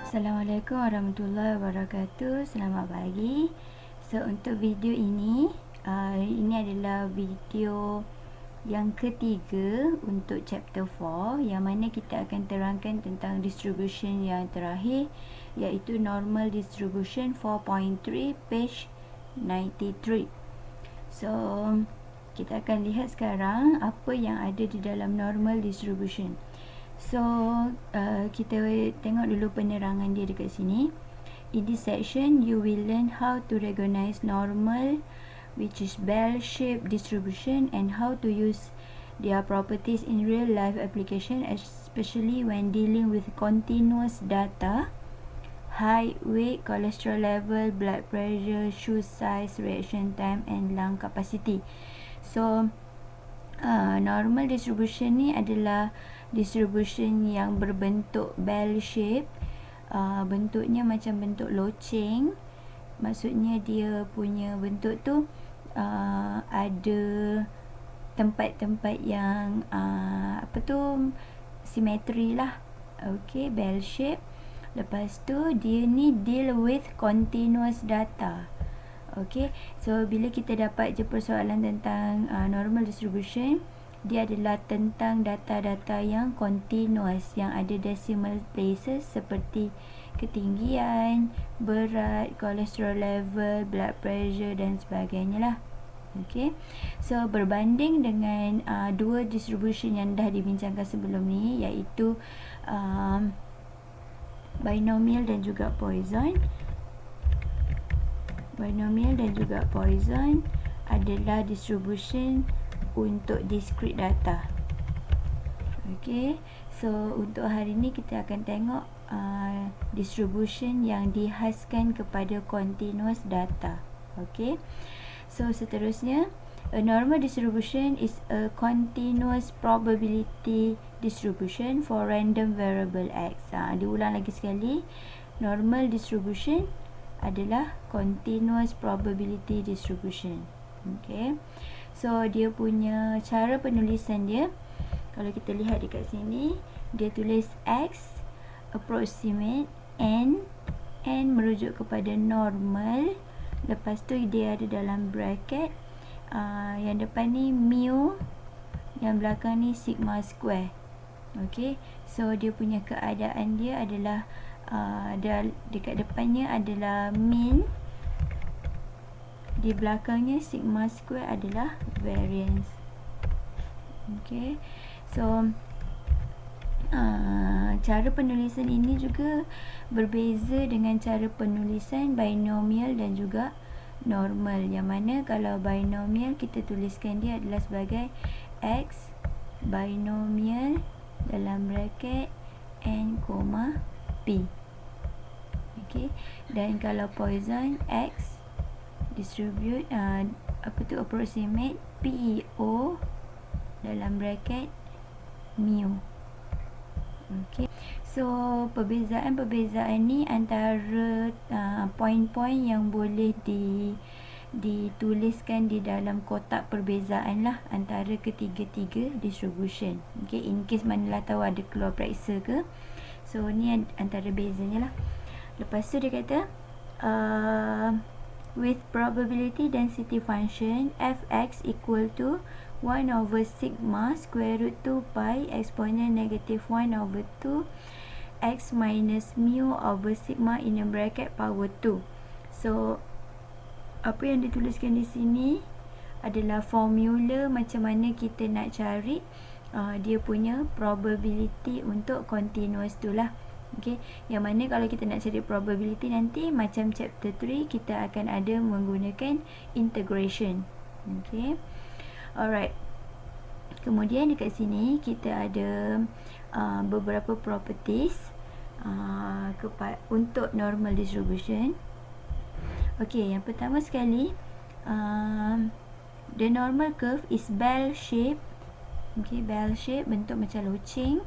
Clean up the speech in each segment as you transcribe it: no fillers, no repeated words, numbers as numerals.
Assalamualaikum warahmatullahi wabarakatuh. Selamat pagi. So untuk video ini adalah video yang ketiga untuk chapter 4, yang mana kita akan terangkan tentang distribution yang terakhir, iaitu normal distribution 4.3 page 93. So kita akan lihat sekarang apa yang ada di dalam normal distribution. So kita tengok dulu penerangan dia dekat sini. In this section you will learn how to recognize normal, which is bell-shaped distribution, and how to use their properties in real life application, especially when dealing with continuous data: height, weight, cholesterol level, blood pressure, shoe size, reaction time, and lung capacity. So normal distribution ni adalah distribution yang berbentuk bell shape. Bentuknya macam bentuk loceng. Maksudnya dia punya bentuk tu ada tempat-tempat yang simetri lah. Okay, bell shape. Lepas tu dia ni deal with continuous data. Okay, so bila kita dapat je persoalan tentang normal distribution, dia adalah tentang data-data yang continuous, yang ada decimal places seperti ketinggian, berat, cholesterol level, blood pressure dan sebagainya lah. Okay, so berbanding dengan dua distribution yang dah dibincangkan sebelum ni, iaitu binomial dan juga Poisson. Binomial dan juga Poisson adalah distribution untuk discrete data. Okay, so untuk hari ni kita akan tengok distribution yang dihaskan kepada continuous data. Okay, so seterusnya, a normal distribution is a continuous probability distribution for random variable x. Diulang lagi sekali, normal distribution adalah continuous probability distribution. Okay, so dia punya cara penulisan dia, kalau kita lihat dekat sini, dia tulis x approximate n merujuk kepada normal. Lepas tu dia ada dalam bracket, yang depan ni mu, yang belakang ni sigma square. Okay, so dia punya keadaan dia adalah dekat depannya adalah mean, di belakangnya sigma square adalah variance. Okay, so cara penulisan ini juga berbeza dengan cara penulisan binomial dan juga normal, yang mana kalau binomial kita tuliskan dia adalah sebagai x binomial dalam bracket n, p. Okay, dan kalau Poisson, x distribute approximate PO dalam bracket mu. Okay, so perbezaan ni antara poin-poin yang boleh dituliskan di dalam kotak perbezaan lah antara ketiga-tiga distribution. Okay, in case manalah tahu ada keluar periksa ke, so ni antara bezanya lah. Lepas tu dia kata with probability density function fx equal to 1 over sigma square root 2 pi exponent negative 1 over 2 x minus mu over sigma in a bracket power 2. So apa yang dituliskan di sini adalah formula macam mana kita nak cari dia punya probability untuk continuous tu lah. Okay, yang mana kalau kita nak cari probability nanti, macam chapter 3, kita akan ada menggunakan integration. Okay, alright. Kemudian dekat sini kita ada beberapa properties untuk normal distribution. Okay, yang pertama sekali, the normal curve is bell shape. Okay, bell shape, bentuk macam loceng,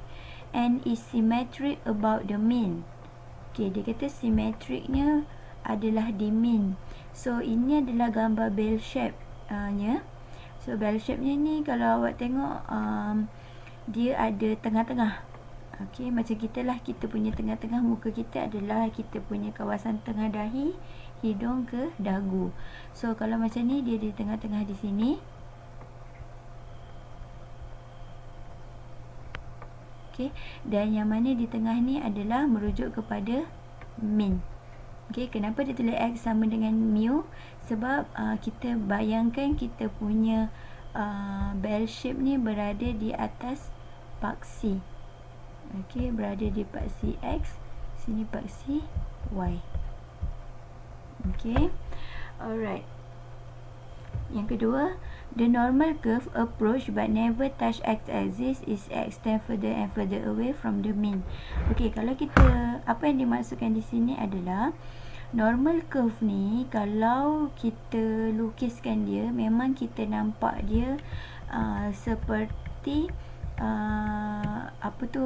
and is symmetric about the mean. Okay, dia kata symmetricnya adalah di mean. So ini adalah gambar bell shape nya. So bell shape nya ni kalau awak tengok dia ada tengah-tengah. Okey, macam kita lah, kita punya tengah-tengah muka kita adalah kita punya kawasan tengah dahi, hidung ke dagu. So kalau macam ni, dia di tengah-tengah di sini. Okey, dan yang mana di tengah ni adalah merujuk kepada min. Okey, kenapa dia tulis X sama dengan mu? Sebab kita bayangkan kita punya bell shape ni berada di atas paksi. Okey, berada di paksi X, sini paksi Y. Okey, alright. Yang kedua, the normal curve approach but never touch x-axis is extend further and further away from the mean. Okey, kalau kita, apa yang dimaksudkan di sini adalah normal curve ni, kalau kita lukiskan dia, memang kita nampak dia seperti apa tu,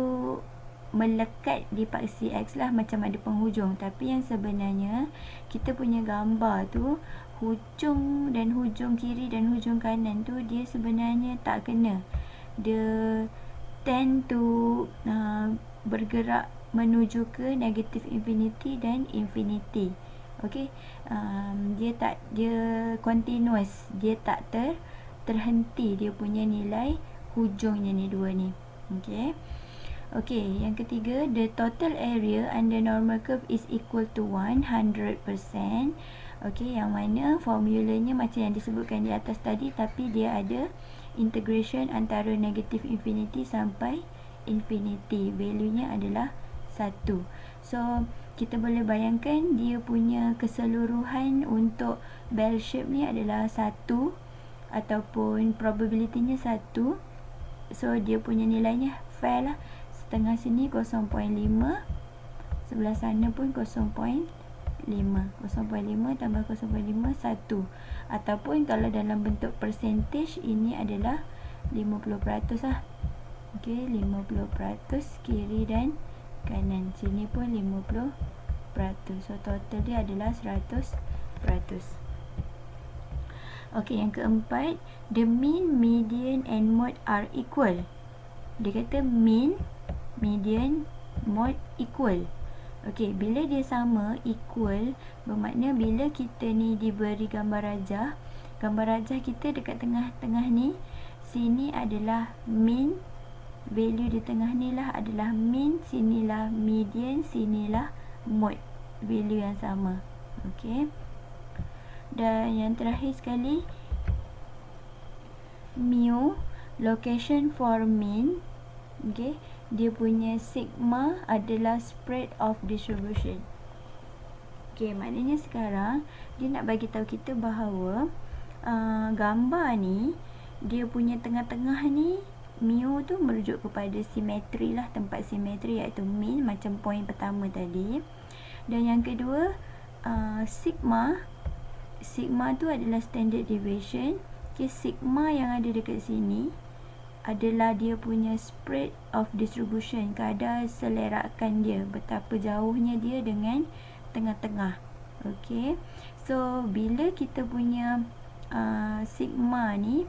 melekat di paksi X lah, macam ada penghujung. Tapi yang sebenarnya kita punya gambar tu, hujung dan hujung kiri dan hujung kanan tu, dia sebenarnya tak kena. Dia tend to bergerak menuju ke negative infinity dan infinity. Okey, dia continuous, dia tak terhenti dia punya nilai hujungnya ni, dua ni. Okey. Okey, yang ketiga, the total area under normal curve is equal to 100%. Okey, yang mana formulanya macam yang disebutkan di atas tadi, tapi dia ada integration antara negative infinity sampai infinity. Value-nya adalah 1. So, kita boleh bayangkan dia punya keseluruhan untuk bell shape ni adalah 1, ataupun probability-nya 1. So, dia punya nilainya fair lah. Setengah sini 0.5, sebelah sana pun 0.5. 0.5 tambah 0.5, 1. Ataupun kalau dalam bentuk percentage, ini adalah 50% lah. Okey, 50% kiri dan kanan. Sini pun 50%. So total dia adalah 100%. Okey, yang keempat, the mean, median and mode are equal. Dia kata mean, median, mode equal. Okey, bila dia sama, equal, bermakna bila kita ni diberi gambar rajah kita dekat tengah-tengah ni, sini adalah mean, value di tengah ni lah adalah mean, sinilah median, sinilah mode, value yang sama. Okey. Dan yang terakhir sekali, mu, location for mean. Okey, dia punya sigma adalah spread of distribution. Okey, maknanya sekarang dia nak bagi tahu kita bahawa gambar ni, dia punya tengah-tengah ni, mu tu merujuk kepada simetri lah, tempat simetri, iaitu mean, macam poin pertama tadi. Dan yang kedua, sigma tu adalah standard deviation. Okay, sigma yang ada dekat sini adalah dia punya spread of distribution, kadar selerakan dia, betapa jauhnya dia dengan tengah-tengah. Okey, so bila kita punya sigma ni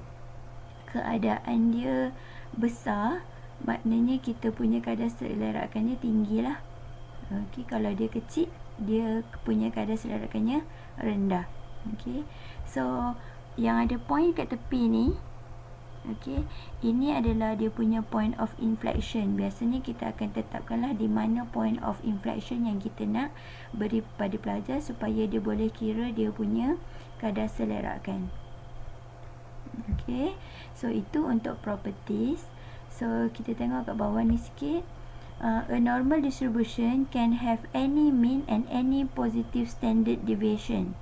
keadaan dia besar, maknanya kita punya kadar selerakannya tinggi lah. Okey, kalau dia kecil, dia punya kadar selerakannya rendah. Okey, so yang ada point kat tepi ni, okey, ini adalah dia punya point of inflection. Biasanya kita akan tetapkanlah di mana point of inflection yang kita nak beri pada pelajar supaya dia boleh kira dia punya kadar selerakan. Okey, so itu untuk properties. So kita tengok kat bawah ni sikit. A normal distribution can have any mean and any positive standard deviation.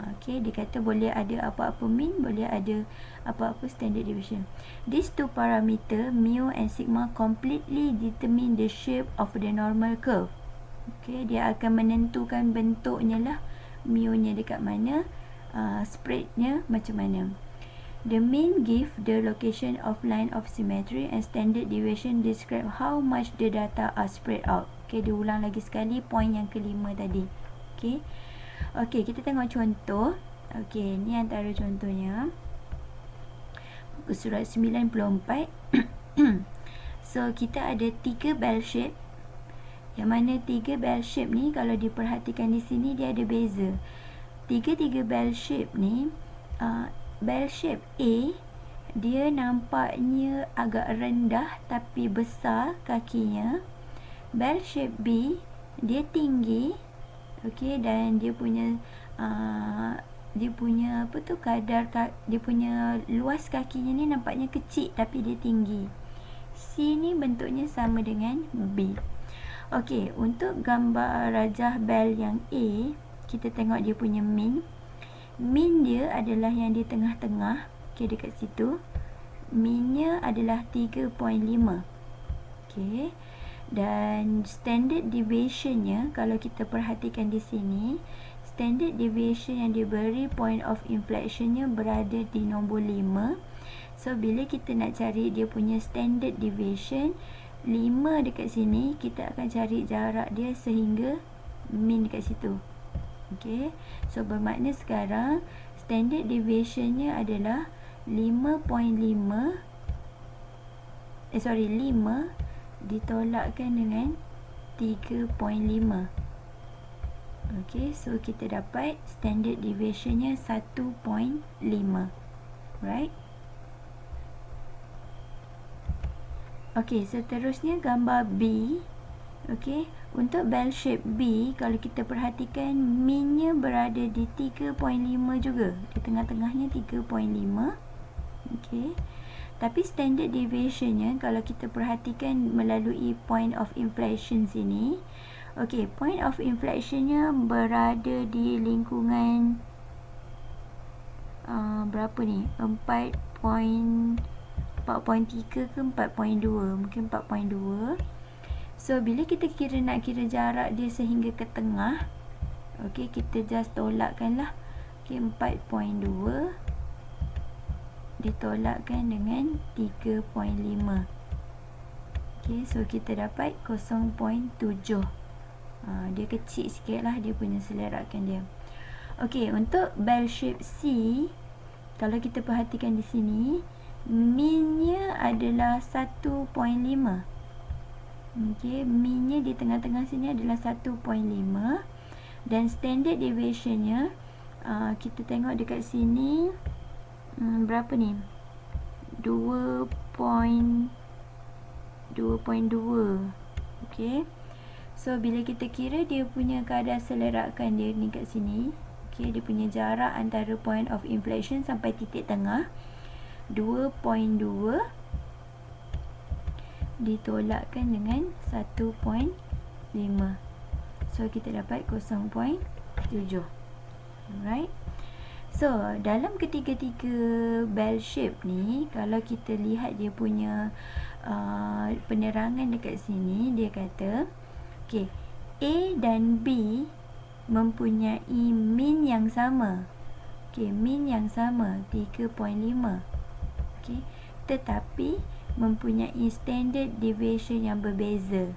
Okey, dia kata boleh ada apa-apa mean, boleh ada apa-apa standard deviation. These two parameter, mu and sigma, completely determine the shape of the normal curve. Okey, dia akan menentukan bentuknya lah, mu-nya dekat mana, spreadnya macam mana. The mean give the location of line of symmetry and standard deviation describe how much the data are spread out. Okey, dia ulang lagi sekali point yang kelima tadi. Okey. Okey, kita tengok contoh. Okey, ni antara contohnya. Muka surat 94. So kita ada 3 bell shape, yang mana 3 bell shape ni kalau diperhatikan di sini dia ada beza. 3 bell shape ni, bell shape A dia nampaknya agak rendah tapi besar kakinya. Bell shape B dia tinggi, okey, dan dia punya apa tu, dia punya luas kakinya ni nampaknya kecil tapi dia tinggi. C ni bentuknya sama dengan B. Okey, untuk gambar rajah bell yang A, kita tengok dia punya mean. Mean dia adalah yang di tengah-tengah. Okey, dekat situ. Meannya adalah 3.5. Okey. Dan standard deviationnya, kalau kita perhatikan di sini, standard deviation yang diberi point of inflectionnya berada di nombor 5. So, bila kita nak cari dia punya standard deviation, 5 dekat sini, kita akan cari jarak dia sehingga mean dekat situ. Okay. So, bermakna sekarang standard deviationnya adalah 5 ditolakkan dengan 3.5. Okay, so kita dapat standard deviationnya 1.5. Right? Okay, seterusnya gambar B. Okay, untuk bell shape B, kalau kita perhatikan meannya berada di 3.5 juga. Di tengah-tengahnya 3.5. Okay. Tapi standard deviationnya, kalau kita perhatikan melalui point of inflection sini, okay, point of inflectionnya berada di lingkungan berapa ni? 4.3 ke 4.2? Mungkin 4.2. So, bila kita nak kira jarak dia sehingga ke tengah, okay, kita just tolakkan lah. Okay, 4.2 ditolakkan dengan 3.5. Okay, so kita dapat 0.7. Dia kecil sikit lah dia punya selerakan dia. Okay, untuk bell shape C, kalau kita perhatikan di sini, meannya adalah 1.5. Okay, meannya di tengah-tengah sini adalah 1.5. Dan standard deviationnya, kita tengok dekat sini, berapa ni? 2.2. Okay. So, bila kita kira dia punya kadar selerakan dia ni kat sini, okay, dia punya jarak antara point of inflection sampai titik tengah 2.2 ditolakkan dengan 1.5. So, kita dapat 0.7. Alright. So, dalam ketiga-tiga bell shape ni, kalau kita lihat dia punya penerangan dekat sini, dia kata, okay, A dan B mempunyai mean yang sama. Okay, mean yang sama, 3.5. Okay, tetapi mempunyai standard deviation yang berbeza,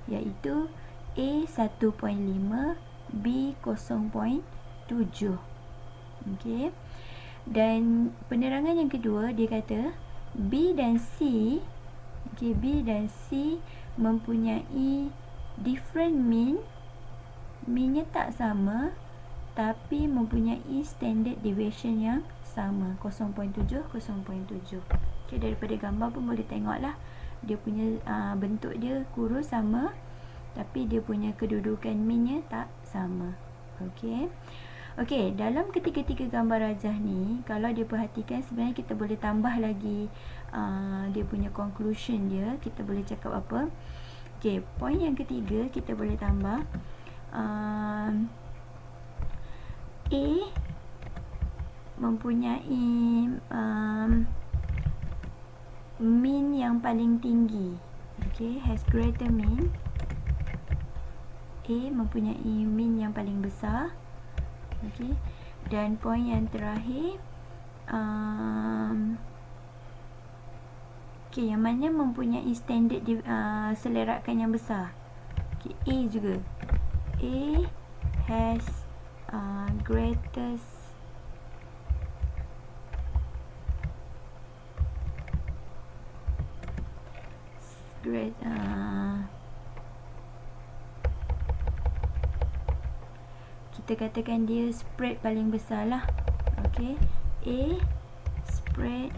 iaitu A 1.5, B 0.7. Okay. Dan penerangan yang kedua, dia kata B dan C, okay, B dan C mempunyai different mean. Meannya tak sama, tapi mempunyai standard deviation yang sama, 0.7, 0.7. Okay, daripada gambar pun boleh tengok lah, dia punya bentuk dia kurus sama, tapi dia punya kedudukan meannya tak sama. Okay. Okey, dalam ketiga-tiga gambar rajah ni, kalau dia perhatikan, sebenarnya kita boleh tambah lagi dia punya conclusion dia. Kita boleh cakap apa? Okey, poin yang ketiga kita boleh tambah A mempunyai mean yang paling tinggi. Okey, has greater mean. A mempunyai mean yang paling besar. Okay. Dan poin yang terakhir, okay, yang mana mempunyai standard selerakan yang besar. Okay, A juga. A has greatest kita katakan dia spread paling besar lah. Okay, A spread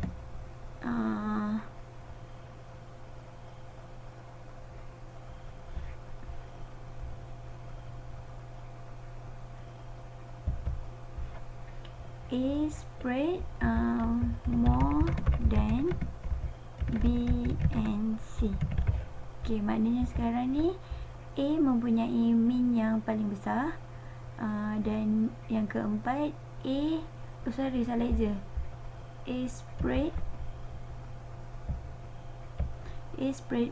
more than B and C. Okay, maknanya sekarang ni A mempunyai mean yang paling besar, dan yang keempat salah je, A spread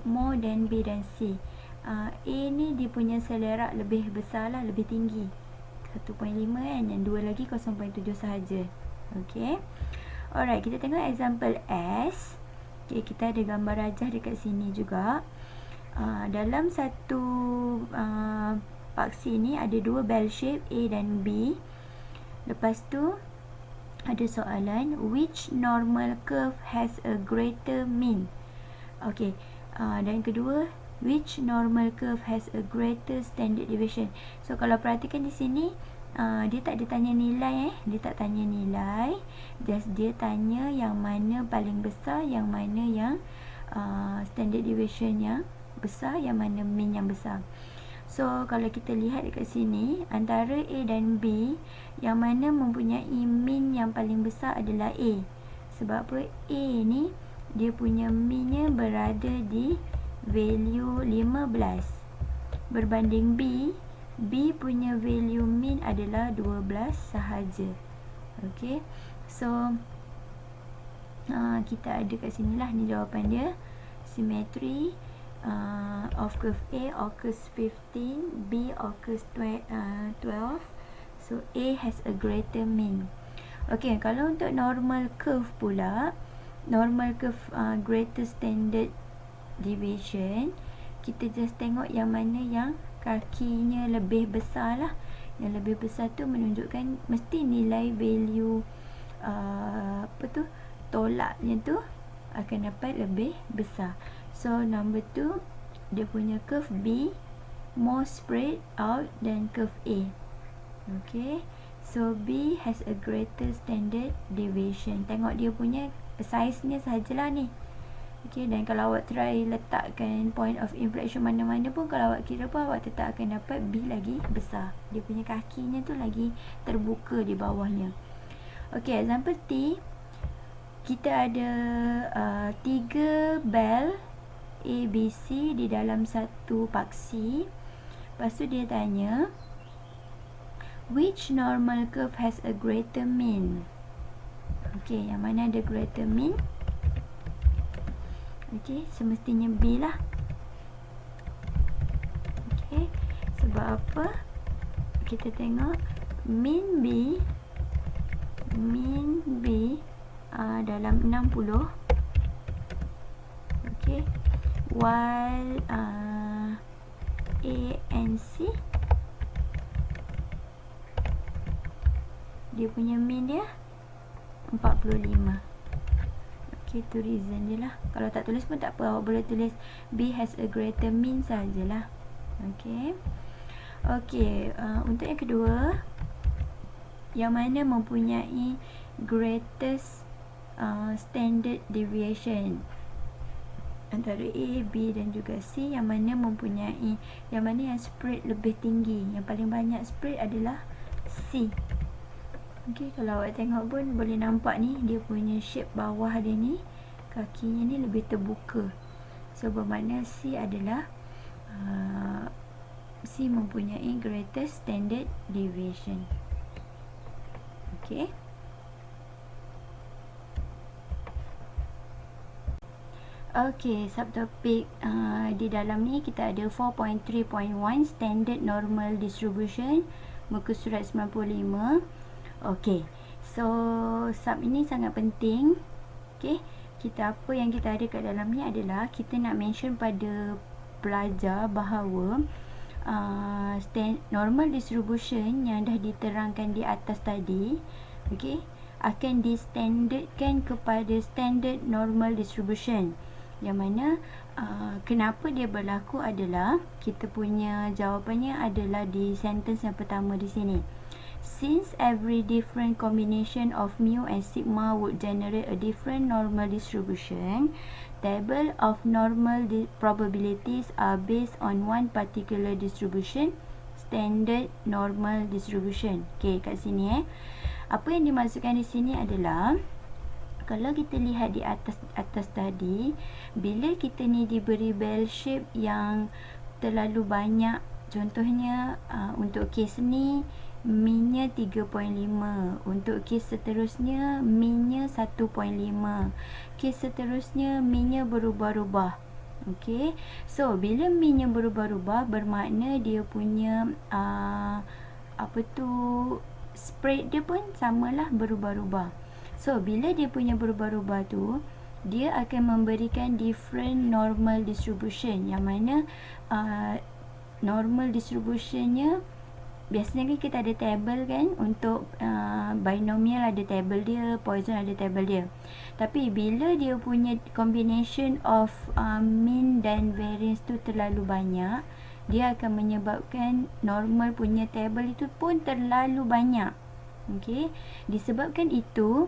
more than B dan C. A ni dia punya selerak lebih besar lah, lebih tinggi 1.5 kan, yang dua lagi 0.7 sahaja. Okay, alright, kita tengok example S. Okay, kita ada gambar rajah dekat sini juga. Dalam satu paksi ni ada dua bell shape A dan B. Lepas tu ada soalan, which normal curve has a greater mean? Okay, dan kedua, which normal curve has a greater standard deviation? So kalau perhatikan di sini, dia tak ditanya nilai, dia tak tanya nilai, just dia tanya yang mana paling besar, yang mana yang standard deviation yang besar, yang mana mean yang besar. So kalau kita lihat dekat sini, antara A dan B, yang mana mempunyai mean yang paling besar adalah A. Sebab apa? A ni dia punya mean-nya berada di value 15 berbanding B. B punya value mean adalah 12 sahaja. Okay, so kita ada kat sini lah, ni jawapan dia. Symmetry of curve A occurs 15, B occurs 12. So A has a greater mean. Okay, kalau untuk normal curve pula, normal curve greater standard deviation, kita just tengok yang mana yang kakinya lebih besar lah. Yang lebih besar tu menunjukkan mesti nilai value tolaknya tu akan dapat lebih besar. So number 2, dia punya curve B more spread out than curve A. Okay, so B has a greater standard deviation. Tengok dia punya size ni sahajalah ni. Okay, dan kalau awak try letakkan point of inflection mana-mana pun, kalau awak kira pun, awak tetap akan dapat B lagi besar. Dia punya kakinya tu lagi terbuka di bawahnya. Okay, example T. Kita ada 3 bell A, B, C di dalam satu paksi. Lepas tu dia tanya, which normal curve has a greater mean? Okay, yang mana ada greater mean? Okay, semestinya B lah. Okay, sebab apa? Kita tengok mean B dalam 60. Okay, while A and C, dia punya mean dia 45. Okay, tu reason je lah. Kalau tak tulis pun tak apa, awak boleh tulis B has a greater mean sajalah. Okay, okay, untuk yang kedua, yang mana mempunyai greatest standard deviation antara A, B dan juga C, yang mana mempunyai, yang mana yang spread lebih tinggi, yang paling banyak spread adalah C. Okay, kalau awak tengok pun boleh nampak ni, dia punya shape bawah dia ni, kakinya ni lebih terbuka. So bermakna C adalah C mempunyai greatest standard deviation. Okay, okay, subtopik di dalam ni kita ada 4.3.1 standard normal distribution, muka surat 95. Okay, so sub ini sangat penting. Okay, kita apa yang kita ada kat dalam ni adalah kita nak mention pada pelajar bahawa normal distribution yang dah diterangkan di atas tadi, okay, akan distandardkan kepada standard normal distribution. Yang mana kenapa dia berlaku adalah kita punya jawapannya adalah di sentence yang pertama di sini. Since every different combination of mu and sigma would generate a different normal distribution, table of normal probabilities are based on one particular distribution, standard normal distribution. Okay, kat sini apa yang dimaksudkan di sini adalah, kalau kita lihat di atas tadi, bila kita ni diberi bell shape yang terlalu banyak, contohnya untuk kes ni min-nya 3.5, untuk kes seterusnya min-nya 1.5, kes seterusnya min-nya berubah-ubah. Okay, so bila min-nya berubah-ubah, bermakna dia punya spread dia pun samalah berubah-ubah. So bila dia punya berubah-ubah tu, dia akan memberikan different normal distribution, yang mana normal distributionnya, biasanya kan kita ada table kan, untuk binomial ada table dia, Poisson ada table dia. Tapi bila dia punya combination of mean dan variance tu terlalu banyak, dia akan menyebabkan normal punya table itu pun terlalu banyak. Okay, disebabkan itu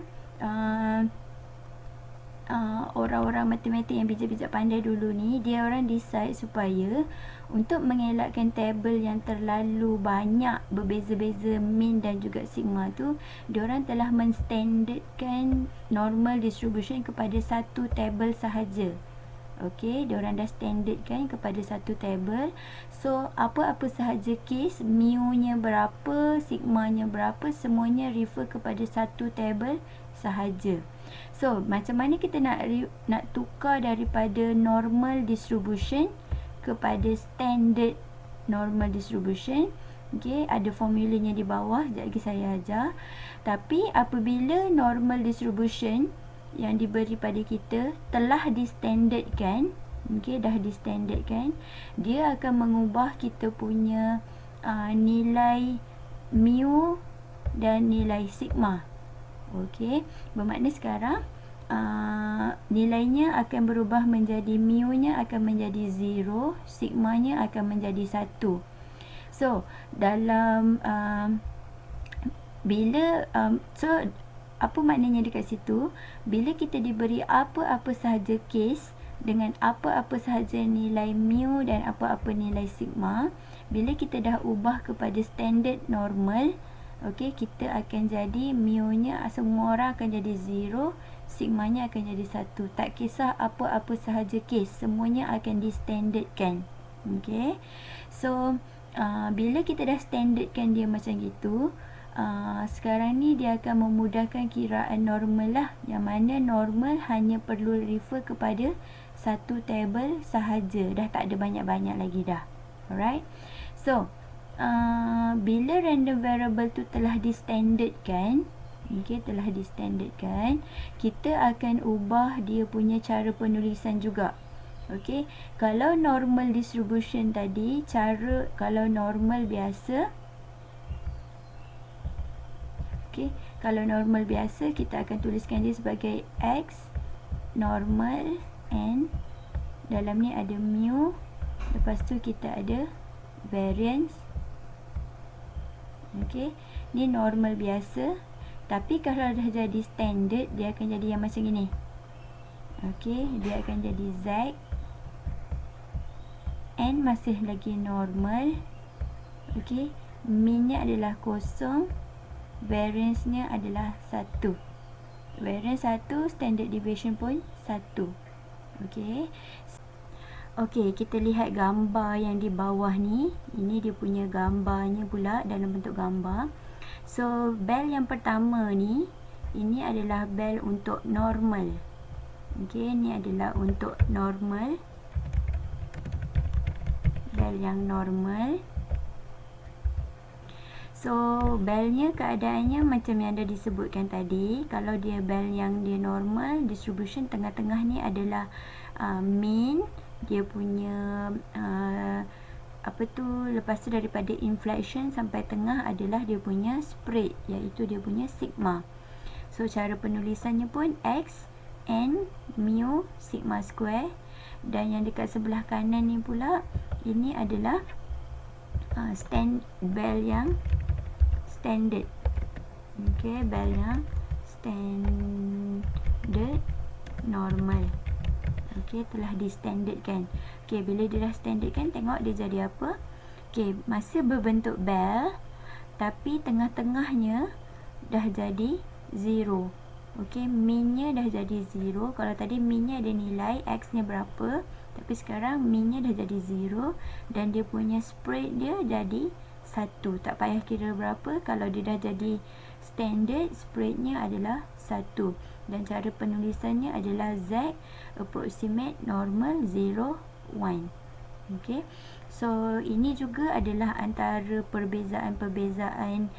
orang-orang matematik yang bijak-bijak pandai dulu ni, dia orang decide supaya untuk mengelakkan table yang terlalu banyak berbeza-beza mean dan juga sigma tu, dia orang telah menstandardkan normal distribution kepada satu table sahaja. Okey, dia orang dah standardkan kepada satu table. So apa-apa sahaja kes, mu-nya berapa, sigma-nya berapa, semuanya refer kepada satu table sahaja. So macam mana kita nak tukar daripada normal distribution kepada standard normal distribution? Okey, ada formulanya di bawah, sekejap lagi saya ajar. Tapi apabila normal distribution yang diberi pada kita telah distandardkan, okey, dah distandardkan, dia akan mengubah kita punya nilai mu dan nilai sigma. Okey, bermakna sekarang nilainya akan berubah menjadi, mu-nya akan menjadi 0, sigma-nya akan menjadi 1. So dalam apa maknanya dekat situ? Bila kita diberi apa-apa sahaja kes dengan apa-apa sahaja nilai mu dan apa-apa nilai sigma, bila kita dah ubah kepada standard normal, okey, kita akan jadi mu-nya semua orang akan jadi 0, sigma-nya akan jadi 1. Tak kisah apa-apa sahaja kes, semuanya akan distandardkan. Okey. So bila kita dah standardkan dia macam gitu, sekarang ni dia akan memudahkan kiraan normal lah, yang mana normal hanya perlu refer kepada satu table sahaja, dah tak ada banyak-banyak lagi dah. Alright, so bila random variable tu telah distandardkan, okay, telah distandardkan, kita akan ubah dia punya cara penulisan juga. Okay, kalau normal distribution tadi, kalau normal biasa, okay, kalau normal biasa kita akan tuliskan dia sebagai X normal N, dalam ni ada mu, lepas tu kita ada variance. Okay, ni normal biasa. Tapi kalau dah jadi standard, dia akan jadi yang macam ini. Okay, dia akan jadi Z, N masih lagi normal. Okay, min-nya adalah 0, variance-nya adalah 1. Variance 1, standard deviation pun 1. Okay. Okay, kita lihat gambar yang di bawah ni. Ini dia punya gambarnya pula dalam bentuk gambar. So, bell yang pertama ni, ini adalah bell untuk normal. Okay, ni adalah untuk normal. Bell yang normal. So, bellnya keadaannya macam yang dah disebutkan tadi. Kalau dia bell yang dia normal, distribution tengah-tengah ni adalah mean. Dia punya lepas tu daripada inflection sampai tengah adalah dia punya spread, iaitu dia punya sigma. So cara penulisannya pun X N mu sigma square, dan yang dekat sebelah kanan ni pula ini adalah bell yang standard. Okey, bell yang standard normal. Okey, telah di standardkan. Okey, bila dia dah standardkan, tengok dia jadi apa? Okey, masih berbentuk bell tapi tengah-tengahnya dah jadi 0. Okey, minnya dah jadi 0. Kalau tadi minnya ada nilai X nya berapa, tapi sekarang minnya dah jadi 0 dan dia punya spread dia jadi 1. Tak payah kira berapa, kalau dia dah jadi standard, spreadnya adalah 1. Dan cara penulisannya adalah Z approximate normal 0 1. Okey, so ini juga adalah antara perbezaan-perbezaan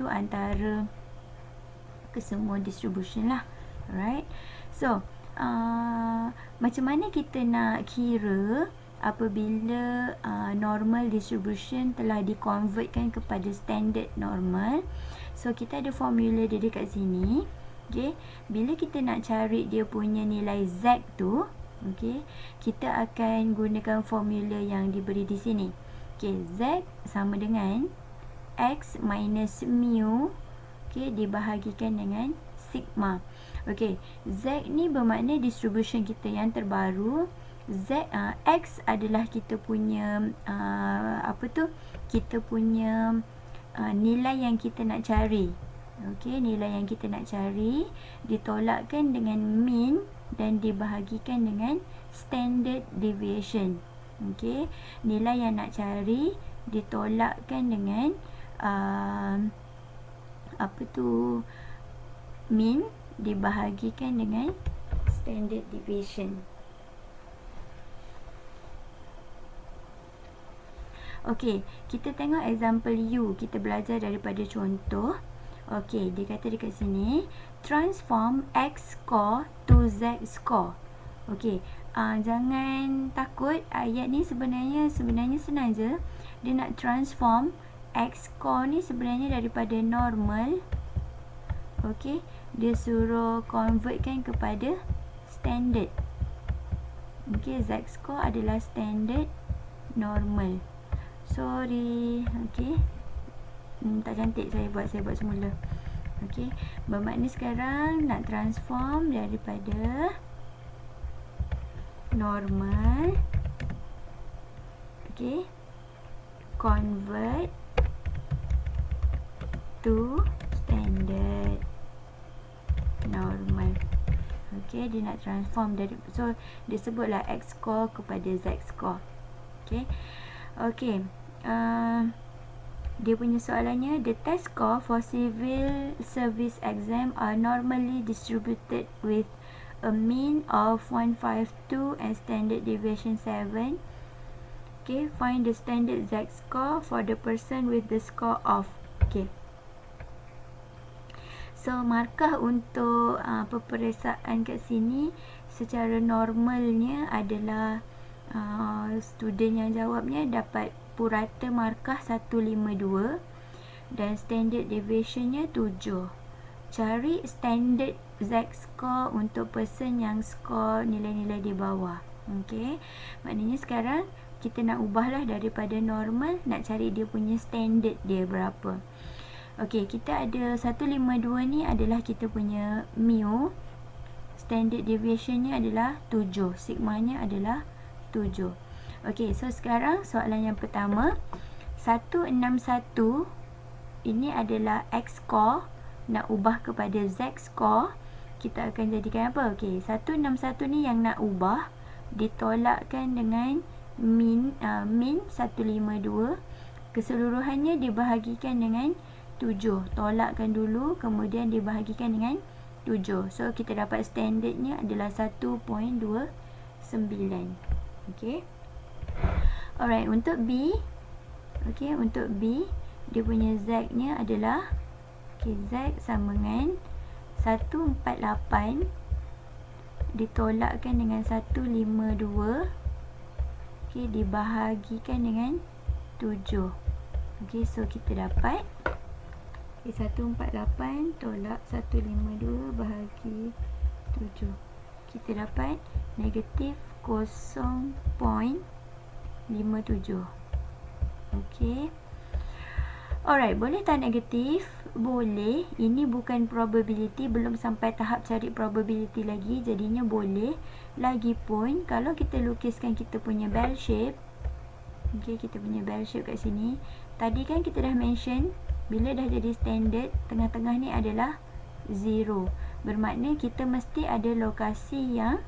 antara kesemua distribution lah. Alright, so macam mana kita nak kira apabila normal distribution telah dikonvertkan kepada standard normal? So kita ada formula dia dekat sini. Okay, bila kita nak cari dia punya nilai Z tu, okay, kita akan gunakan formula yang diberi di sini. Okay, Z sama dengan X minus mu, okay, dibahagikan dengan sigma. Okay, Z ni bermakna distribution kita yang terbaru. X adalah kita punya kita punya nilai yang kita nak cari. Okey, nilai yang kita nak cari ditolakkan dengan mean dan dibahagikan dengan standard deviation. Okey, nilai yang nak cari ditolakkan dengan mean dibahagikan dengan standard deviation. Okey, kita tengok example U. Kita belajar daripada contoh. Okey, dia kata dekat sini, transform X score to Z score. Okey, jangan takut, ayat ni sebenarnya senang je. Dia nak transform X score ni sebenarnya daripada normal. Okey, dia suruh convertkan kepada standard. Okey, Z score adalah standard normal. Sorry, okey. Tak cantik saya buat semula. Okey, bermakna sekarang nak transform daripada normal, okey, convert to standard normal. Okey, dia nak transform dari, so dia sebutlah X score kepada Z score. Okey. Okey, dia punya soalannya, the test score for civil service exam are normally distributed with a mean of 152 and standard deviation 7. Okay, find the standard Z score for the person with the score of. Okay, so markah untuk peperiksaan kat sini secara normalnya adalah student yang jawabnya dapat purata markah 152 dan standard deviationnya 7. Cari standard Z score untuk person yang skor nilai-nilai di bawah. Okey, maknanya sekarang kita nak ubahlah daripada normal, nak cari dia punya standard dia berapa. Okey, kita ada 152 ni adalah kita punya mu, standard deviationnya adalah 7, sigmanya adalah 7. Okey, so sekarang soalan yang pertama, 161 ini adalah X score, nak ubah kepada Z score, kita akan jadikan apa? Okey, 161 ni yang nak ubah, ditolakkan dengan min 152, keseluruhannya dibahagikan dengan 7. Tolakkan dulu, kemudian dibahagikan dengan 7. So kita dapat standardnya adalah 1.29. Okey. Alright, untuk B, okey, untuk B dia punya Z nya adalah, okey, Z sama dengan 148 ditolakkan dengan 152, okey, dibahagikan dengan 7. Okey, so kita dapat 148 tolak 152 bahagi 7. Kita dapat negatif 0.57. Okey. Alright, boleh tak negatif? Boleh. Ini bukan probability, belum sampai tahap cari probability lagi, jadinya boleh. Lagipun kalau kita lukiskan kita punya bell shape, okey, kita punya bell shape kat sini. Tadi kan kita dah mention bila dah jadi standard, tengah-tengah ni adalah 0. Bermakna kita mesti ada lokasi yang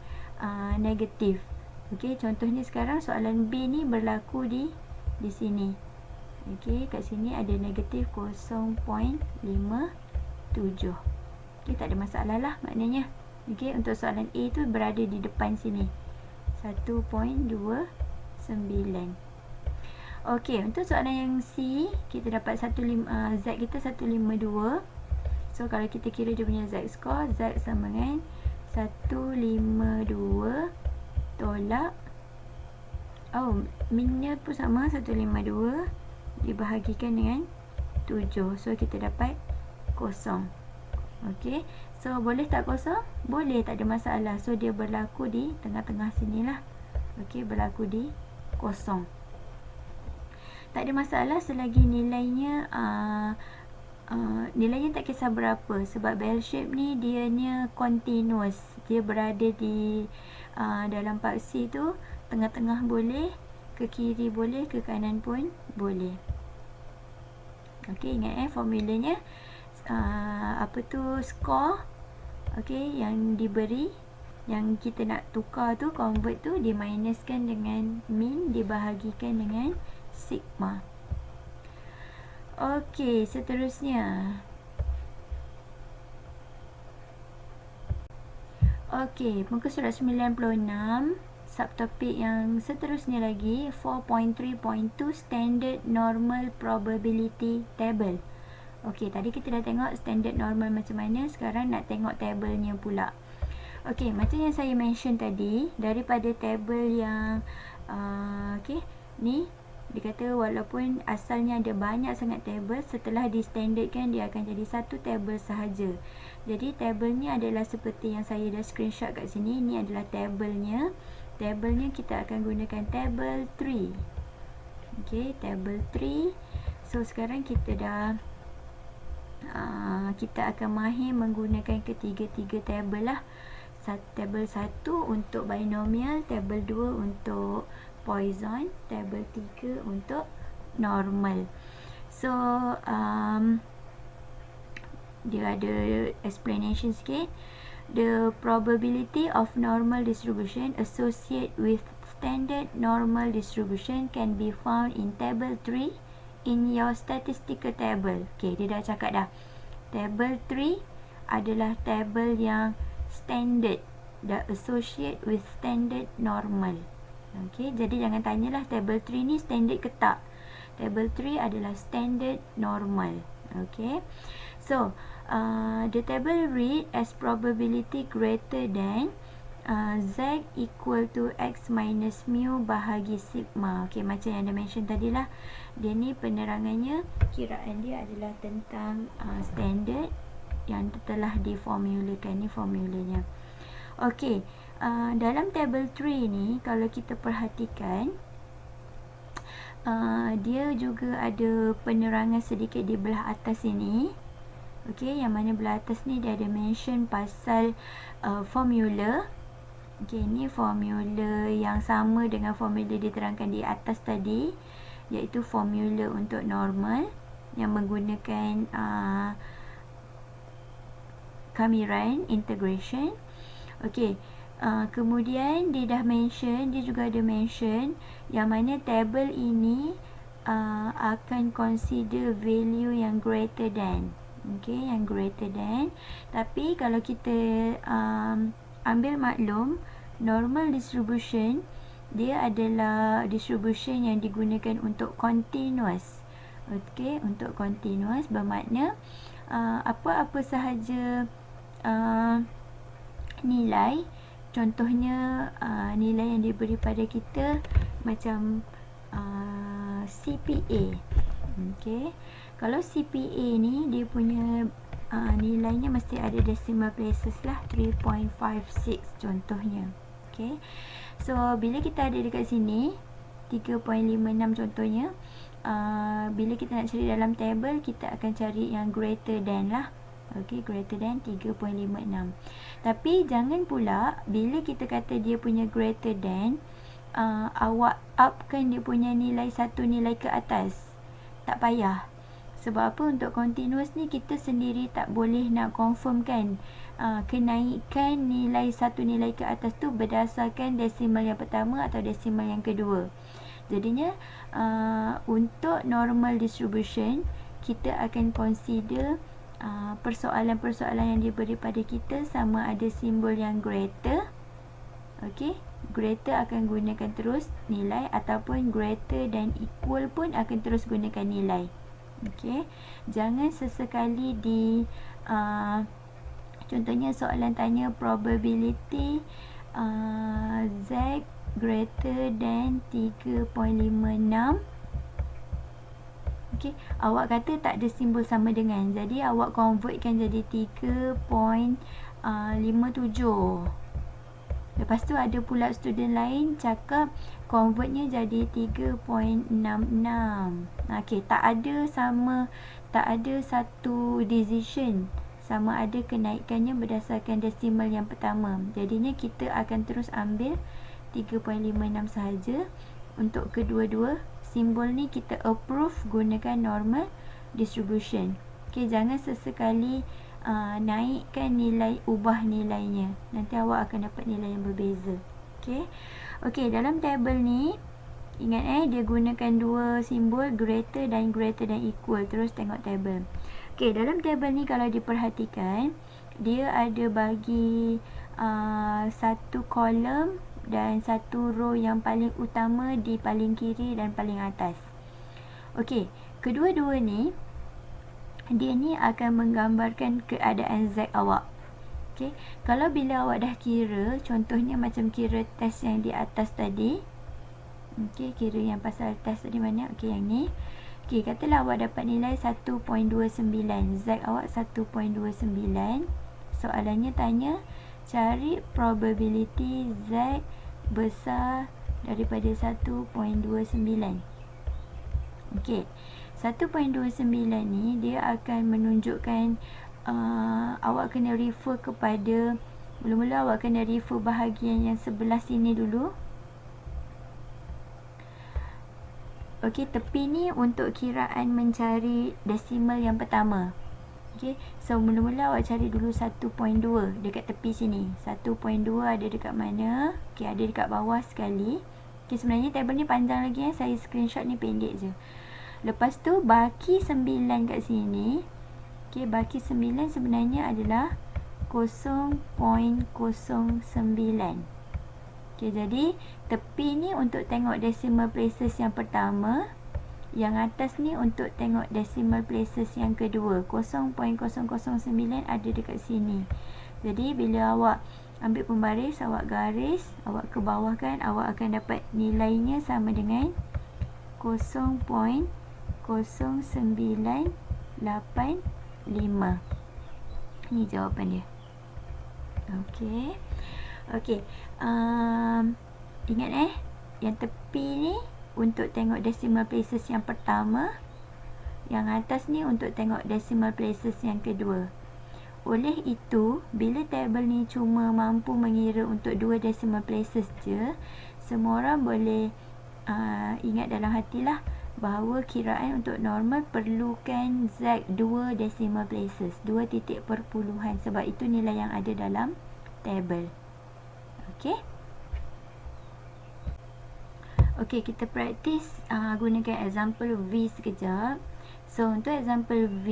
negatif. Okey, contohnya sekarang soalan B ni berlaku di sini. Okey, kat sini ada negatif 0.57. Okey, tak ada masalah lah maknanya. Okey, untuk soalan A tu berada di depan sini. 1.29. Okey, untuk soalan yang C, kita dapat Z kita 152. So, kalau kita kira dia punya Z score, Z sama dengan 152 tolak, minnya pun sama, 152 dibahagikan dengan 7. So, kita dapat kosong. Okey. So, boleh tak kosong? Boleh, tak ada masalah. So, dia berlaku di tengah-tengah sinilah. Okey, berlaku di kosong. Tak ada masalah selagi nilainya nilainya tak kisah berapa. Sebab bell shape ni dianya continuous. Dia berada di dalam part C tu, tengah-tengah boleh, ke kiri boleh, ke kanan pun boleh. Okey, ingat formulanya skor, okey, yang diberi, yang kita nak tukar tu, convert tu, diminuskan dengan min, dibahagikan dengan sigma. Okey, seterusnya. Okey, muka surat 96. Subtopik yang seterusnya lagi, 4.3.2 Standard Normal Probability Table. Okey, tadi kita dah tengok standard normal macam mana, sekarang nak tengok tabelnya pula. Okey, macam yang saya mention tadi, daripada table yang okey, ni dia kata walaupun asalnya ada banyak sangat table, setelah di standardkan dia akan jadi satu table sahaja. Jadi tabelnya adalah seperti yang saya dah screenshot kat sini. Ini adalah tabelnya. Tabelnya kita akan gunakan table 3. Okey, table 3. So sekarang kita dah kita akan mahir menggunakan ketiga-tiga table lah. Table 1 untuk binomial, table 2 untuk Poisson, table 3 untuk normal. So dia ada explanation sikit. The probability of normal distribution associated with standard normal distribution can be found in table 3 in your statistical table. Okay, dia dah cakap dah. Table 3 adalah table yang standard, dah associate with standard normal. Okay, jadi jangan tanyalah table 3 ni standard ke tak. Table 3 adalah standard normal. Okay, so the table read as probability greater than Z equal to X minus mu bahagi sigma. Okay, macam yang anda mention tadi lah. Dia ni penerangannya, kiraan dia adalah tentang standard yang telah diformulakan. Ni formulanya. Okay, dalam table 3 ni, kalau kita perhatikan, dia juga ada penerangan sedikit di belah atas ini. Okey, yang mana belah atas ni dia ada mention pasal formula. Okey, ini formula yang sama dengan formula diterangkan di atas tadi, iaitu formula untuk normal yang menggunakan Kamiran integration. Okey, kemudian dia dah mention, dia juga ada mention yang mana table ini akan consider value yang greater than. Okey, yang greater than. Tapi kalau kita ambil maklum, normal distribution dia adalah distribution yang digunakan untuk continuous. Okey, untuk continuous bermakna apa-apa sahaja nilai, contohnya nilai yang diberi pada kita macam CPA. Okey, Kalau CPA ni dia punya nilainya mesti ada decimal places lah, 3.56 contohnya. Okay, so bila kita ada dekat sini 3.56 contohnya, bila kita nak cari dalam table, kita akan cari yang greater than lah. Okay, greater than 3.56. Tapi jangan pula bila kita kata dia punya greater than, awak upkan dia punya nilai satu nilai ke atas. Tak payah. Sebab apa? Untuk continuous ni kita sendiri tak boleh nak confirm kan, kenaikan nilai satu nilai ke atas tu berdasarkan desimal yang pertama atau desimal yang kedua. Jadinya untuk normal distribution, kita akan consider persoalan-persoalan yang diberi pada kita sama ada simbol yang greater. Okey, greater akan gunakan terus nilai, ataupun greater dan equal pun akan terus gunakan nilai. Okey, jangan sesekali di contohnya soalan tanya probability Z greater than 3.56. Okey, awak kata tak ada simbol sama dengan, jadi awak convertkan jadi 3.57. Lepas tu ada pula student lain cakap convertnya jadi 3.66. Okey, tak ada satu decision sama ada kenaikannya berdasarkan desimal yang pertama. Jadinya kita akan terus ambil 3.56 sahaja. Untuk kedua-dua simbol ni kita approve gunakan normal distribution. Okey, jangan sesekali naikkan nilai, ubah nilainya. Nanti awak akan dapat nilai yang berbeza. Okey, dalam table ni ingat dia gunakan dua simbol, greater dan equal. Terus tengok table. Okey, dalam table ni kalau diperhatikan, dia ada bagi satu kolom dan satu row yang paling utama di paling kiri dan paling atas. Okey, kedua-dua ni dia ni akan menggambarkan keadaan Z awak. Okey, kalau bila awak dah kira, contohnya macam kira test yang di atas tadi. Okey, kira yang pasal test tadi mana? Okey, yang ni. Okey, katalah awak dapat nilai 1.29. Z awak 1.29. Soalannya tanya cari probability Z besar daripada 1.29. Okey, 1.29 ni dia akan menunjukkan awak kena refer kepada, mula-mula awak kena refer bahagian yang sebelah sini dulu. Okey, tepi ni untuk kiraan mencari desimal yang pertama. Okey, so mula-mula awak cari dulu 1.2 dekat tepi sini. 1.2 ada dekat mana? Okey, ada dekat bawah sekali. Okey, sebenarnya table ni panjang lagi saya screenshot ni pendek je. Lepas tu baki 9 kat sini. Okey, baki 9 sebenarnya adalah 0.09. Okey, jadi tepi ni untuk tengok decimal places yang pertama, yang atas ni untuk tengok decimal places yang kedua. 0.009 ada dekat sini. Jadi bila awak ambil pembaris, awak garis, awak ke bawah kan, awak akan dapat nilainya sama dengan 0.0985. Ni jawapan dia. Okey. Okey. Ingat yang tepi ni untuk tengok decimal places yang pertama, yang atas ni untuk tengok decimal places yang kedua. Oleh itu, bila table ni cuma mampu mengira untuk 2 decimal places je, semua orang boleh ingat dalam hatilah bahawa kiraan untuk normal perlukan Z 2 decimal places, 2 titik perpuluhan, sebab itu nilai yang ada dalam table. Okey. Okey, kita praktis gunakan example V sekejap. So, untuk example V,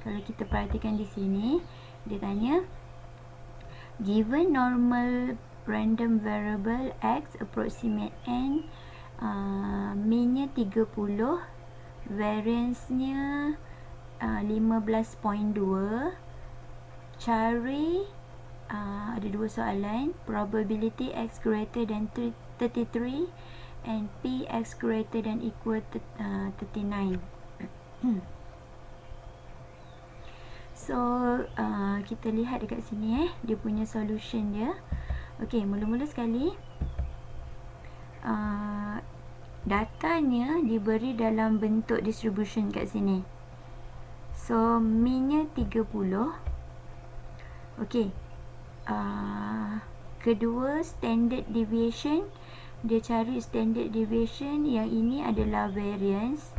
kalau kita perhatikan di sini, dia tanya, given normal random variable X approximate N, mean-nya 30, variance-nya 15.2, cari ada dua soalan, probability X greater than 33 and P X greater than equal 39. So kita lihat dekat sini dia punya solution dia. Okey, mula-mula sekali datanya diberi dalam bentuk distribution kat sini. So mean-nya 30. Okey. Kedua, standard deviation. Dia cari standard deviation, yang ini adalah variance.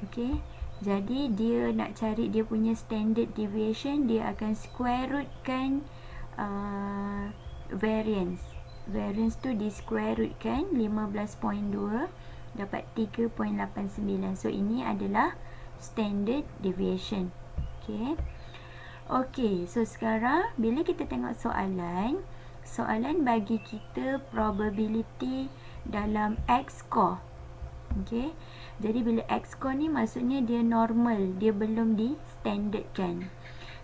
Okey. Jadi dia nak cari dia punya standard deviation, dia akan square rootkan variance. Variance tu di square rootkan 15.2 dapat 3.89. So ini adalah standard deviation. Okey. Okey, so sekarang bila kita tengok soalan, soalan bagi kita probability dalam X score. Okey. Jadi bila X score ni maksudnya dia normal, dia belum di standardkan.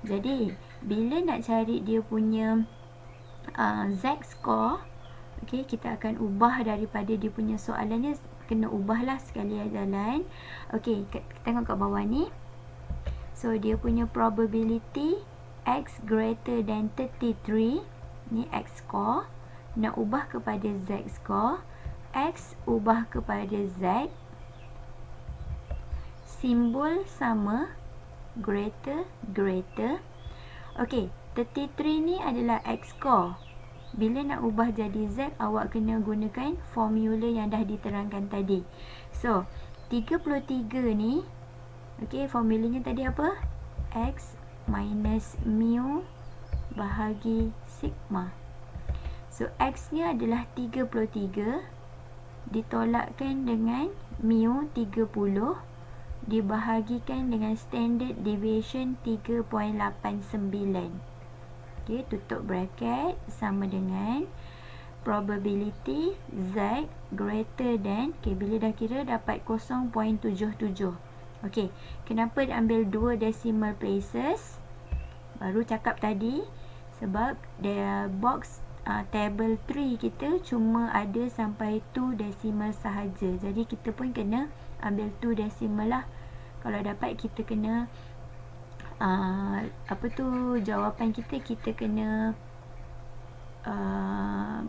Jadi bila nak cari dia punya Z score, okey, kita akan ubah daripada dia punya soalannya, kena ubahlah sekali jalan. Okey, tengok kat bawah ni. So dia punya probability X greater than 33, ni X score, nak ubah kepada Z score. X ubah kepada Z, simbol sama, greater. Okey, 33 ni adalah X score. Bila nak ubah jadi Z, awak kena gunakan formula yang dah diterangkan tadi. So 33 ni, okey, formulanya tadi apa? X minus mu bahagi sigma. So X ni adalah 33, ditolakkan dengan mu 30, dibahagikan dengan standard deviation 3.89. Okey, tutup bracket, sama dengan probability Z greater than, okey, bila dah kira dapat 0.77. Okey, kenapa ambil 2 decimal places? Baru cakap tadi, sebab the box table 3 kita cuma ada sampai 2 decimal sahaja. Jadi kita pun kena ambil 2 decimal lah. Kalau dapat kita kena jawapan kita kena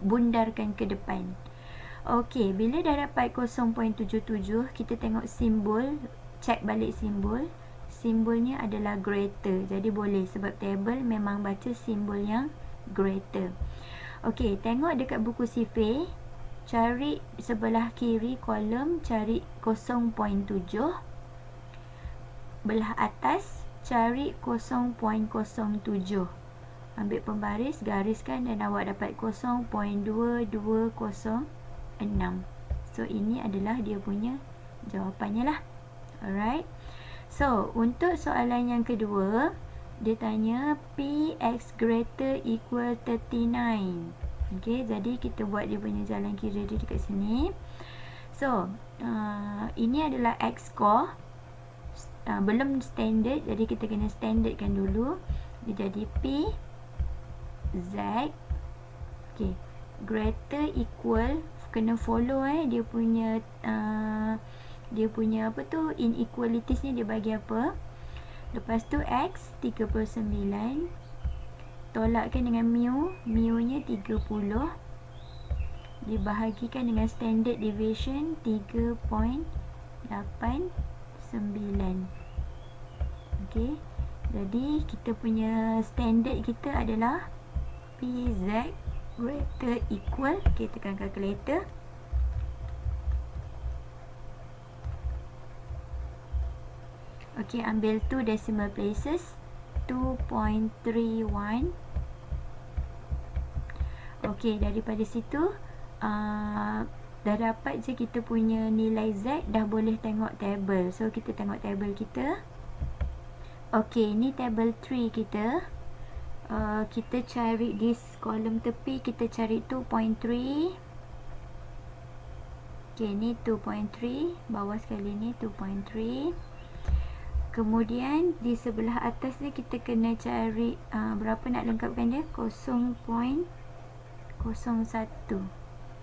bundarkan ke depan. Okey, bila dah dapat 0.77, kita tengok simbol, check balik simbol. Simbolnya adalah greater. Jadi boleh, sebab table memang baca simbol yang greater. Okey, tengok dekat buku sifir, cari sebelah kiri kolom, cari 0.7. Belah atas cari 0.07. Ambil pembaris, gariskan dan awak dapat 0.2206. So ini adalah dia punya jawapannya lah. Alright. So untuk soalan yang kedua, dia tanya Px greater equal 39. Okey, jadi kita buat dia punya jalan kira dia dekat sini. So ini adalah X score, belum standard, jadi kita kena standardkan dulu. Dia jadi P Z, okey, greater equal, kena follow dia punya apa tu, inequalities ni dia bagi apa. Lepas tu X 39, tolakkan dengan mu nya 30, dibahagikan dengan standard deviation 3.89. Okey, jadi kita punya standard kita adalah PZ greater equal, okey, tekan calculator. Okey, ambil 2 decimal places, 2.31. Okey, daripada situ dah dapat je kita punya nilai Z, dah boleh tengok table. So kita tengok table kita. Okey, ni table 3 kita. Kita cari di kolom tepi, kita cari 2.3. Okey, ni 2.3, bawah sekali ni 2.3. Kemudian di sebelah atas ni kita kena cari berapa nak lengkapkan dia, 0.01.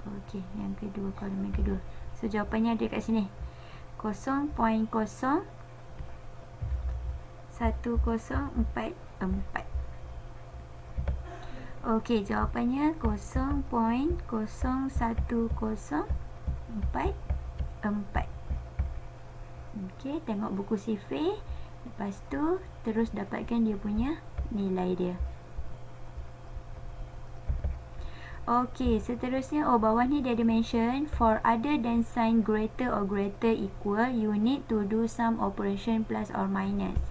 Okey, yang kedua, kolom yang kedua. So jawapannya ada kat sini, 0.01. 1044. Okey, jawapannya 0.0104. Okey, tengok buku sifir. Lepas tu terus dapatkan dia punya nilai dia. Okey, seterusnya bawah ni dia ada mention for other than sign greater or greater equal, you need to do some operation plus or minus.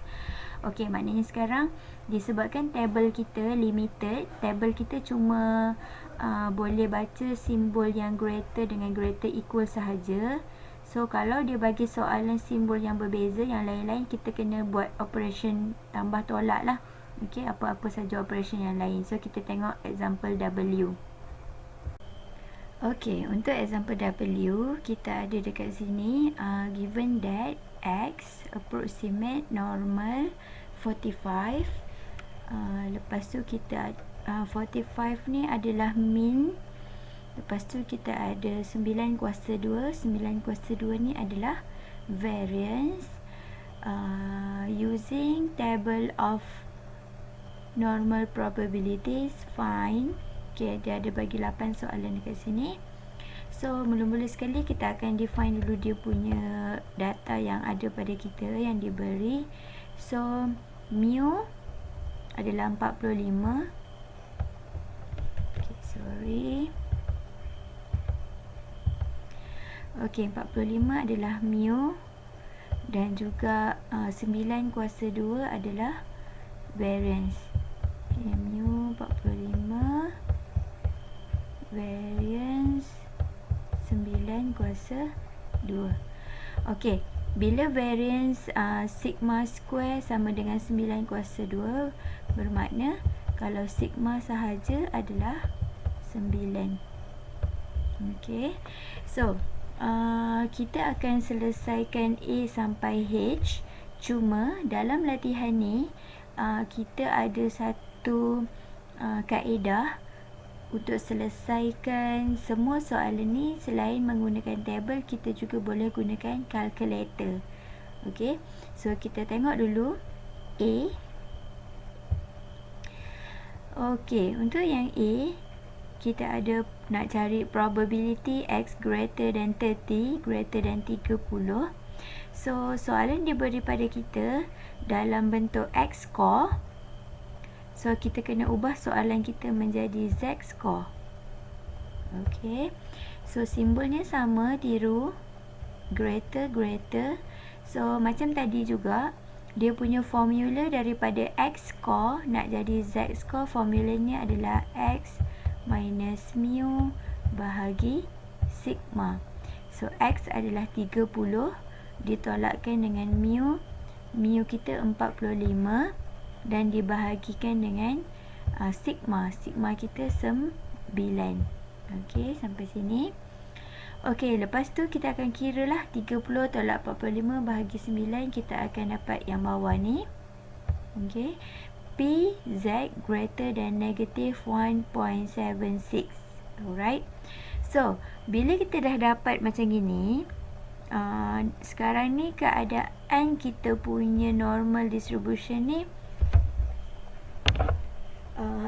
Okey, maknanya sekarang disebabkan table kita limited, table kita cuma boleh baca simbol yang greater dengan greater equal sahaja. So kalau dia bagi soalan simbol yang berbeza, yang lain-lain, kita kena buat operation tambah tolak lah. Okey, apa-apa saja operation yang lain. So kita tengok example W. Okey, untuk example W, kita ada dekat sini given that X approximate normal 45. Lepas tu kita 45 ni adalah mean. Lepas tu kita ada 9 kuasa 2. 9 kuasa 2 ni adalah variance. Using table of normal probabilities, find. Okay, dia ada bagi 8 soalan dekat sini. So, mula-mula sekali kita akan define dulu dia punya data yang ada pada kita, yang diberi. So, mu adalah 45. Okay, sorry. Okay, 45 adalah mu. Dan juga 9 kuasa 2 adalah variance. Okay, mu 45. Variance 9 kuasa 2. Okey, bila variance sigma square sama dengan 9 kuasa 2, bermakna kalau sigma sahaja adalah 9. Okey, so kita akan selesaikan A sampai H. Cuma dalam latihan ni kita ada satu kaedah untuk selesaikan semua soalan ni. Selain menggunakan table, kita juga boleh gunakan calculator. Okey, so kita tengok dulu A. Okey, untuk yang A, kita ada nak cari probability X greater than 30, greater than 30. So, soalan diberi pada kita dalam bentuk X score. So, kita kena ubah soalan kita menjadi Z score. Okey. So, simbolnya sama, tiru. Greater, greater. So, macam tadi juga, dia punya formula daripada X score nak jadi Z score, formulanya adalah X minus mu bahagi sigma. So, X adalah 30, ditolakkan dengan mu. Mu kita 45. Dan dibahagikan dengan sigma. Sigma kita 9. Okey, sampai sini. Okey, lepas tu kita akan kira lah 30 tolak 45 bahagi 9. Kita akan dapat yang bawah ni. Okey, P Z greater than negative 1.76. Alright. So, bila kita dah dapat macam gini, sekarang ni keadaan kita punya normal distribution ni,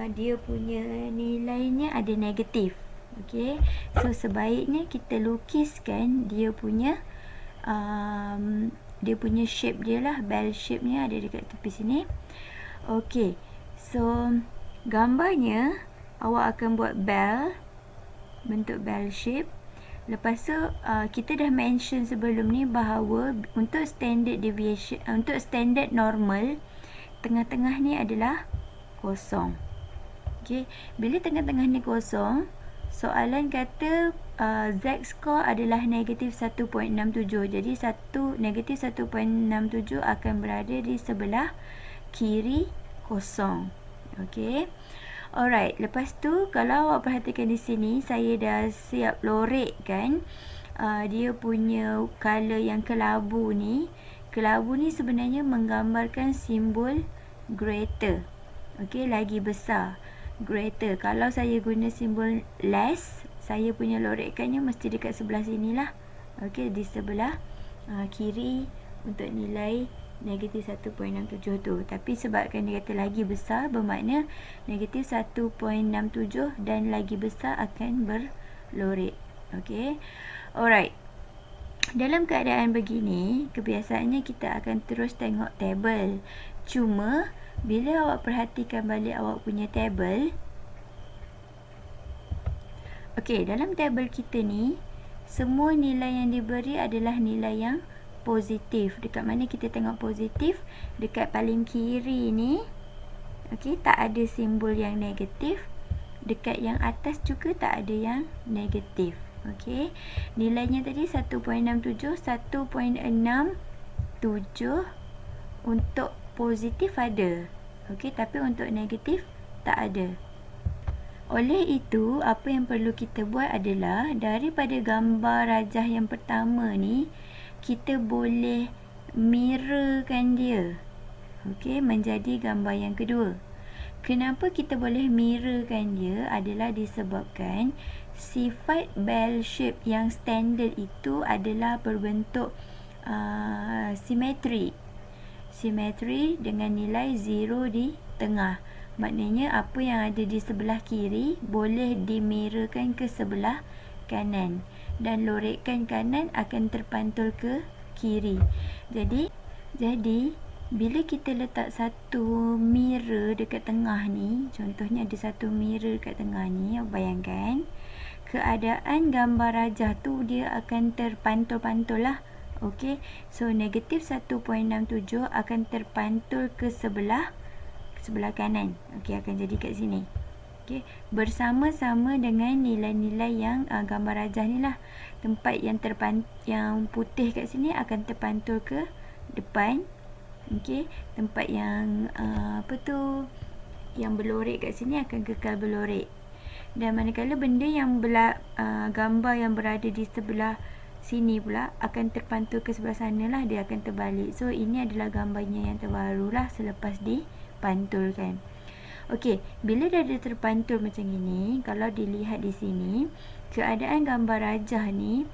dia punya nilainya ada negatif. Okey, so sebaiknya kita lukiskan dia punya shape dia lah, bell shape nya ada dekat tepi sini. Okey, so gambarnya awak akan buat bell, bentuk bell shape. Lepas tu kita dah mention sebelum ni bahawa untuk standard deviation, untuk standard normal, tengah-tengah ni adalah kosong. Okey, bila tengah-tengah ni kosong, soalan kata Z score adalah negatif 1.67. Jadi negatif 1.67 akan berada di sebelah kiri kosong. Okey. Alright, lepas tu kalau awak perhatikan di sini, saya dah siap lorekkan dia punya color yang kelabu ni. Kelabu ni sebenarnya menggambarkan simbol greater. Okey, lagi besar. Greater. Kalau saya guna simbol less, saya punya lorekkannya mesti dekat sebelah sini lah. Okey, di sebelah kiri untuk nilai negatif 1.67 tu. Tapi sebabkan dia kata lagi besar, bermakna negatif 1.67 dan lagi besar akan berlorek. Okey. Alright. Dalam keadaan begini, kebiasaannya kita akan terus tengok tabel. Cuma bila awak perhatikan balik awak punya tabel, okey, dalam tabel kita ni semua nilai yang diberi adalah nilai yang positif. Dekat mana kita tengok positif? Dekat paling kiri ni, okey, tak ada simbol yang negatif. Dekat yang atas juga tak ada yang negatif. Okey, nilainya tadi 1.67, 1.67 untuk positif ada. Okey, tapi untuk negatif tak ada. Oleh itu, apa yang perlu kita buat adalah daripada gambar rajah yang pertama ni, kita boleh mirrorkan dia. Okey, menjadi gambar yang kedua. Kenapa kita boleh mirrorkan dia adalah disebabkan sifat bell shape yang standard itu adalah berbentuk simetri. Simetri dengan nilai 0 di tengah. Maknanya apa yang ada di sebelah kiri boleh dimirrorkan ke sebelah kanan. Dan lorekan kanan akan terpantul ke kiri. Jadi bila kita letak satu mirror dekat tengah ni, contohnya ada satu mirror dekat tengah ni, bayangkan keadaan gambar rajah tu dia akan terpantul-pantul lah. Okey, so negatif 1.67 akan terpantul ke sebelah kanan. Okey, akan jadi kat sini. Okey, bersama-sama dengan nilai-nilai yang gambar rajah ni lah. Tempat yang putih kat sini akan terpantul ke depan. Okey, tempat yang yang berlorek kat sini akan kekal berlorek. Dan manakala benda yang gambar yang berada di sebelah sini pula akan terpantul ke sebelah sana lah, dia akan terbalik. So ini adalah gambarnya yang terbaru lah selepas dipantulkan. Okey, bila dah ada terpantul macam ini, kalau dilihat di sini, keadaan gambar rajah ni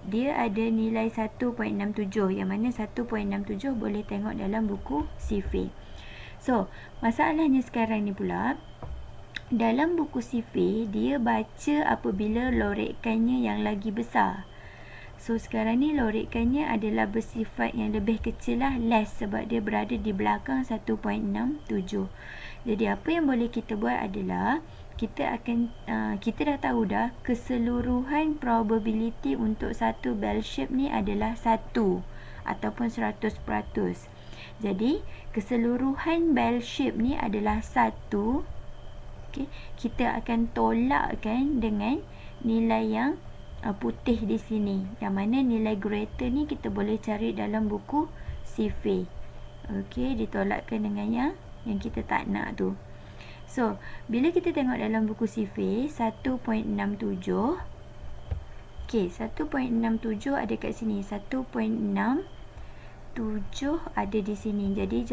dia ada nilai 1.67, yang mana 1.67 boleh tengok dalam buku sifir. So, masalahnya sekarang ni pula, dalam buku sifir dia baca apabila lorekannya yang lagi besar. So sekarang ni lorekannya adalah bersifat yang lebih kecil lah, less, sebab dia berada di belakang 1.67. Jadi apa yang boleh kita buat adalah kita dah tahu dah keseluruhan probability untuk satu bell shape ni adalah 1 ataupun 100%. Jadi keseluruhan bell shape ni adalah 1. Okay, kita akan tolakkan dengan nilai yang putih di sini, yang mana nilai greater ni kita boleh cari dalam buku sifir. Okey, ditolakkan dengan yang kita tak nak tu. So, bila kita tengok dalam buku sifir 1.67, okey, 1.67 ada kat sini, 1.67 ada di sini. Jadi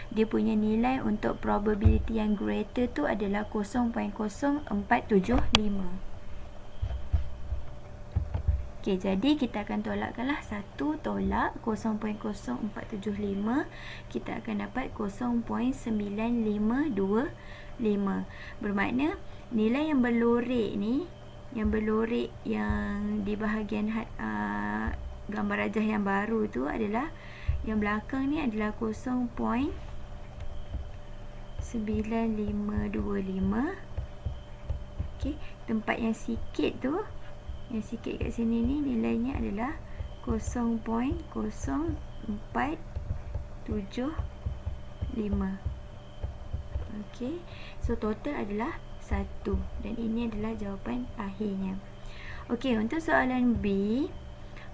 dia punya nilai untuk probability yang greater tu adalah 0.0475. Okey, jadi kita akan tolakkanlah 1 tolak 0.0475, kita akan dapat 0.9525. Bermakna nilai yang berlorek ni, yang di bahagian gambar rajah yang baru tu adalah yang belakang ni adalah 0.9525. Okey, tempat yang sikit tu, yang sikit kat sini ni nilainya adalah 0.0475. Okey, so total adalah 1 dan ini adalah jawapan akhirnya. Okey, untuk soalan B,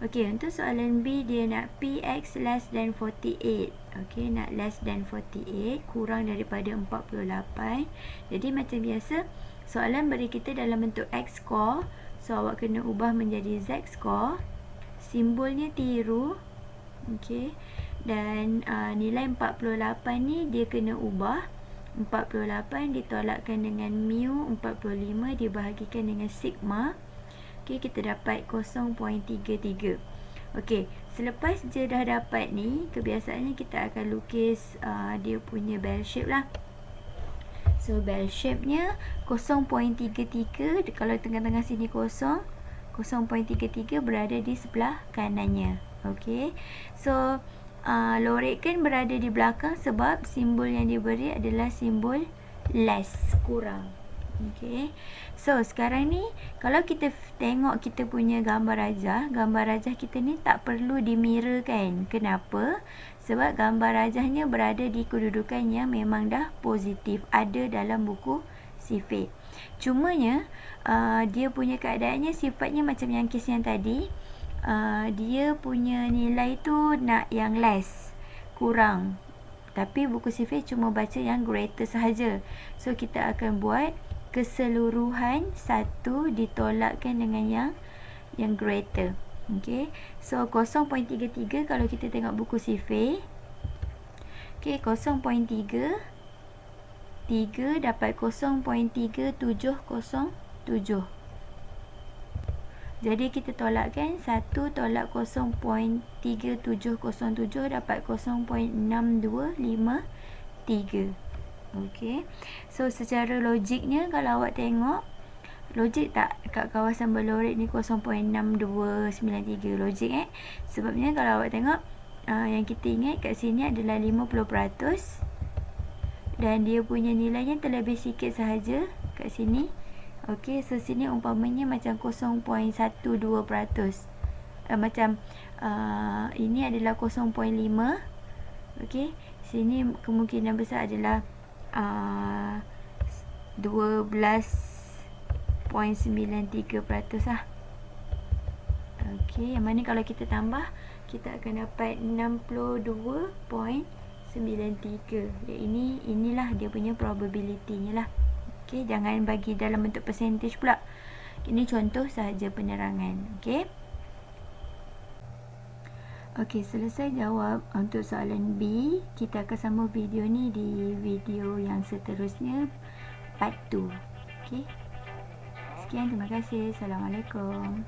dia nak PX less than 48. Okey, nak less than 48, kurang daripada 48. Jadi macam biasa, soalan beri kita dalam bentuk X score. So awak kena ubah menjadi Z score. Simbolnya tiru. Okey. Dan nilai 48 ni dia kena ubah. 48 ditolakkan dengan mu 45 dibahagikan dengan sigma. Okey, kita dapat 0.33. Okey, Selepas je dah dapat ni, kebiasaannya kita akan lukis dia punya bell shape lah. So bell shape nya 0.33, kalau tengah-tengah sini kosong, 0.33 berada di sebelah kanannya. Okay, so loretkan berada di belakang sebab simbol yang diberi adalah simbol less, kurang. Okay, so sekarang ni kalau kita tengok kita punya gambar rajah kita ni tak perlu di mirror kan. Kenapa? Sebab gambar rajahnya berada di kedudukan yang memang dah positif, ada dalam buku sifir. Cumanya dia punya keadaannya sifatnya macam yang kes yang tadi, dia punya nilai tu nak yang less, kurang, tapi buku sifir cuma baca yang greater sahaja. So kita akan buat keseluruhan 1 ditolakkan dengan yang greater. Okay, so 0.33 kalau kita tengok buku sifir, okay, 0.3 dapat 0.3707. Jadi kita tolakkan 1 tolak 0.3707 dapat 0.6253. Okey. So secara logiknya kalau awak tengok, logik tak kat kawasan berloret ni 0.6293 logik sebabnya kalau awak tengok yang kita ingat kat sini adalah 50% dan dia punya nilainya terlebih sikit sahaja kat sini. Okey, so sini umpamanya macam 0.12%. Macam ini adalah 0.5. Okey, sini kemungkinan besar adalah 12.93% lah. Okey, yang mana kalau kita tambah, kita akan dapat 62.93. Inilah dia punya probability-nya lah. Okey, jangan bagi dalam bentuk percentage pula. Ini contoh sahaja penerangan. Okey. Okey, selesai jawab untuk soalan B. Kita akan sambung video ni di video yang seterusnya, part 2. Okey. Sekian, terima kasih. Assalamualaikum.